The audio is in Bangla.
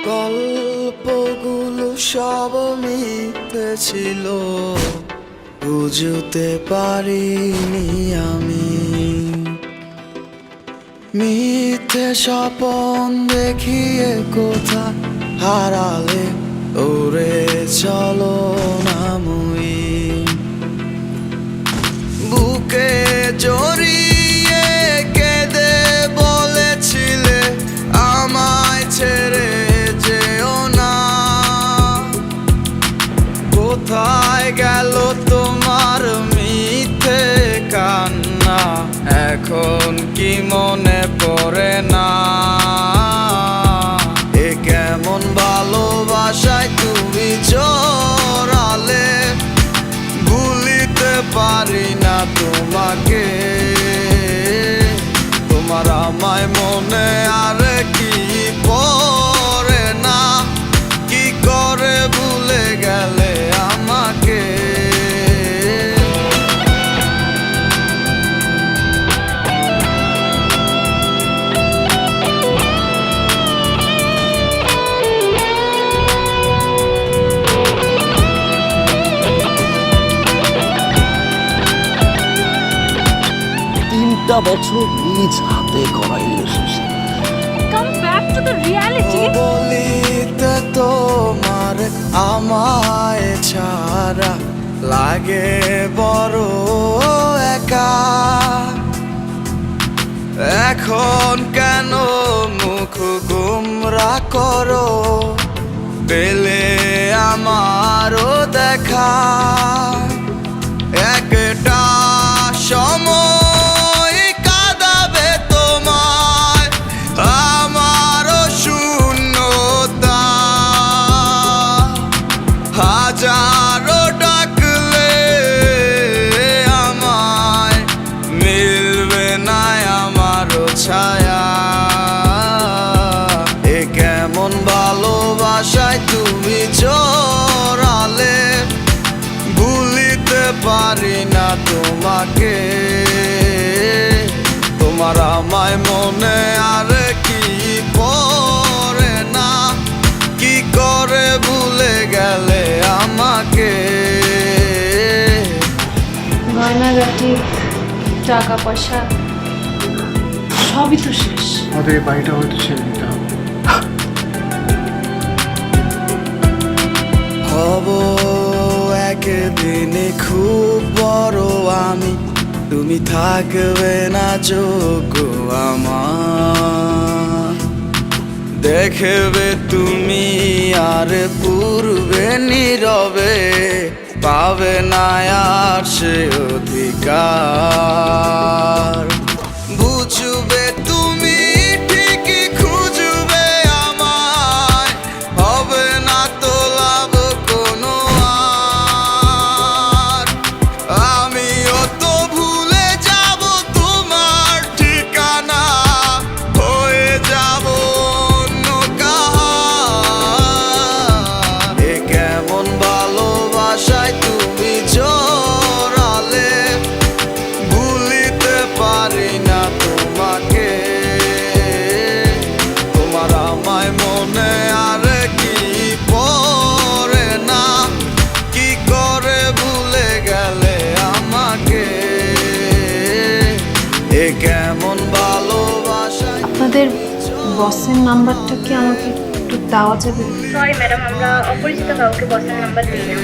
গল্পগুলো সব মিথ্যে ছিল, বুঝতে পারিনি আমি। মিথ্যে স্বপন দেখিয়ে কোথা হারালে ওরে চলো না মুই। বুকে জড়িয়ে কেঁদে বলেছিলে আমায় ছেড়ে যেও না। কোথায় গেল তোমার মিথ্যে কান্না, এখন কি মনে পড়ে না? এ কেমন ভালোবাসায় তুমি জড়ালে, ভুলিতে পারি না তোমাকে। তোমার আমায় মনে আর কি পড়ে না, কি করে ভুলে গেলে আমাকে। বছর নিজ হাতে করা relationship. Come back to the reality. বলিতে তোমার আমায় ছাড়া লাগে বড় একা। এখন কেন মুখ গুমরা করো, পেলে আমারও দেখা। একটা সময় কাঁদাবে তোমায় আমারও শূন্যতা। হাজারো ডাকলে আমায় মিলবে না আমারও ছায়া। এ কেমন ভালোবাসায় তুমি জড়ালে, ভুলিতে পারি না তোমাকে। তোমার আমায় মনে আর কি পড়ে না, কি করে ভুলে গেলে আমাকে। গয়নাগাটি, টাকা পয়সা সবই তো শেষ। আমাদের এই বাড়িটা হয়তো ছেড়ে দিতে হবে। হব একদিনে খুব বড় আমি, তুমি থাকবে না যোগ্য আমার। দেখবে তুমি আর পূর্বে নীরবে, পাবে না আর সে অধিকার। বুঝবে তুমি ঠিকই খুঁজবে আমায়, হবে না তো লাভ কোনো আর। আমিও তো ভুলে যাব তোমার ঠিকানা, হয়ে যাব অন্য কাহার। এ কেমন ভালোবাসায় তুমি জড়ালে, ভুলিতে পারি না তোমাকে। তোমার আমায় মনে আর কি পড়ে না, কি করে ভুলে গেলে আমাকে। এ কেমন ভালোবাসায়। আপনাদের বসের নাম্বারটা কি আমাকে একটু দেওয়া যাবে? সরি ম্যাডাম, আমরা অপরিচিত কাউকে বসের নাম্বার দিই না।